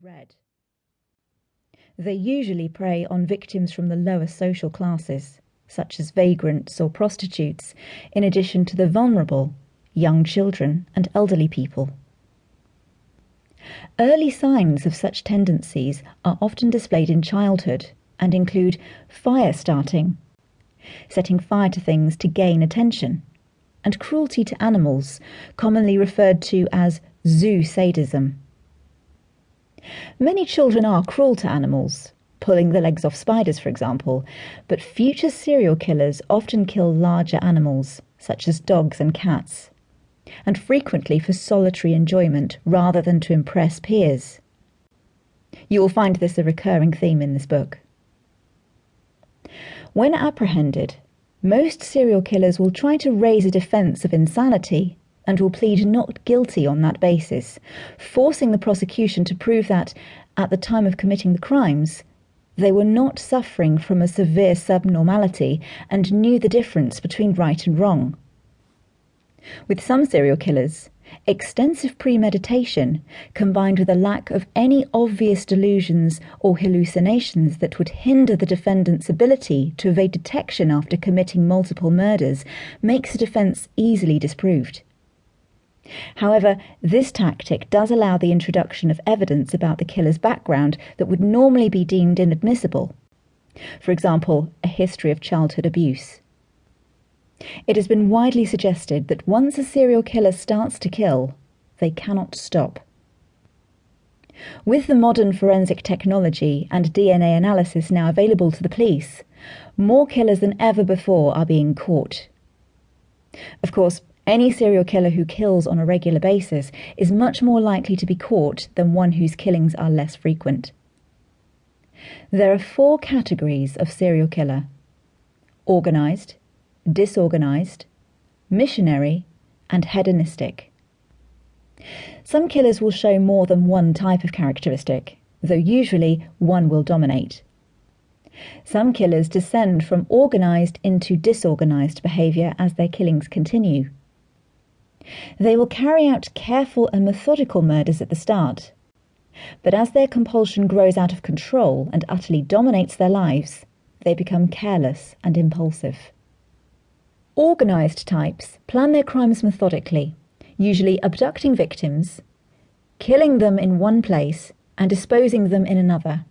red. They usually prey on victims from the lower social classes, such as vagrants or prostitutes, in addition to the vulnerable, young children and elderly people. Early signs of such tendencies are often displayed in childhood and include fire starting, setting fire to things to gain attention, and cruelty to animals, commonly referred to as zoo sadism. Many children are cruel to animals, pulling the legs off spiders, for example, but future serial killers often kill larger animals, such as dogs and cats, and frequently for solitary enjoyment rather than to impress peers. You will find this a recurring theme in this book. When apprehended, most serial killers will try to raise a defence of insanity and will plead not guilty on that basis, forcing the prosecution to prove that, at the time of committing the crimes, they were not suffering from a severe subnormality and knew the difference between right and wrong. With some serial killers, extensive premeditation, combined with a lack of any obvious delusions or hallucinations that would hinder the defendant's ability to evade detection after committing multiple murders, makes the defence easily disproved. However, this tactic does allow the introduction of evidence about the killer's background that would normally be deemed inadmissible. For example, a history of childhood abuse. It has been widely suggested that once a serial killer starts to kill, they cannot stop. With the modern forensic technology and DNA analysis now available to the police, more killers than ever before are being caught. Of course, any serial killer who kills on a regular basis is much more likely to be caught than one whose killings are less frequent. There are 4 categories of serial killer: organised, disorganised, missionary, and hedonistic. Some killers will show more than one type of characteristic, though usually one will dominate. Some killers descend from organised into disorganised behaviour as their killings continue. They will carry out careful and methodical murders at the start, but as their compulsion grows out of control and utterly dominates their lives, they become careless and impulsive. Organised types plan their crimes methodically, usually abducting victims, killing them in one place and disposing of them in another.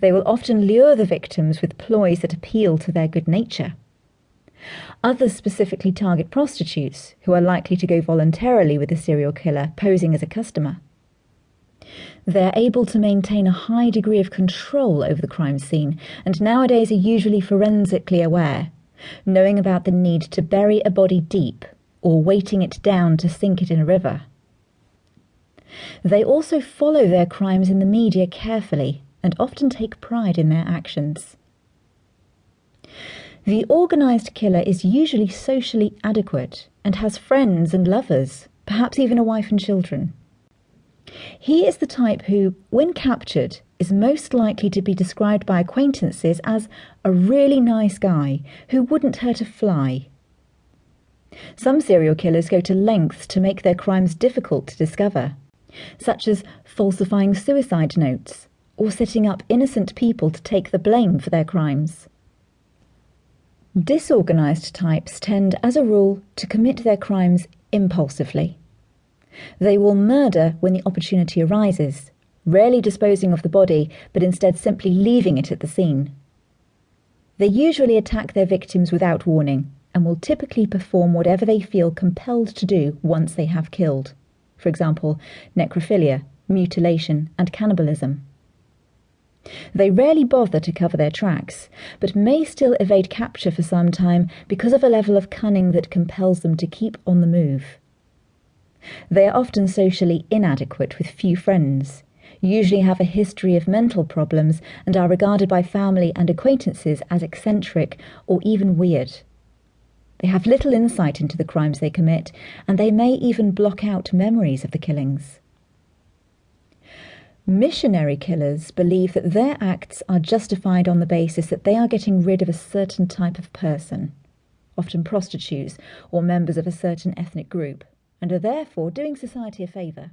They will often lure the victims with ploys that appeal to their good nature. Others specifically target prostitutes, who are likely to go voluntarily with a serial killer posing as a customer. They are able to maintain a high degree of control over the crime scene, and nowadays are usually forensically aware, knowing about the need to bury a body deep or weighting it down to sink it in a river. They also follow their crimes in the media carefully and often take pride in their actions. The organised killer is usually socially adequate and has friends and lovers, perhaps even a wife and children. He is the type who, when captured, is most likely to be described by acquaintances as a really nice guy who wouldn't hurt a fly. Some serial killers go to lengths to make their crimes difficult to discover, such as falsifying suicide notes or setting up innocent people to take the blame for their crimes. Disorganised types tend, as a rule, to commit their crimes impulsively. They will murder when the opportunity arises, rarely disposing of the body, but instead simply leaving it at the scene. They usually attack their victims without warning, and will typically perform whatever they feel compelled to do once they have killed. For example, necrophilia, mutilation, and cannibalism. They rarely bother to cover their tracks, but may still evade capture for some time because of a level of cunning that compels them to keep on the move. They are often socially inadequate with few friends, usually have a history of mental problems, and are regarded by family and acquaintances as eccentric or even weird. They have little insight into the crimes they commit, and they may even block out memories of the killings. Missionary killers believe that their acts are justified on the basis that they are getting rid of a certain type of person, often prostitutes or members of a certain ethnic group, and are therefore doing society a favour.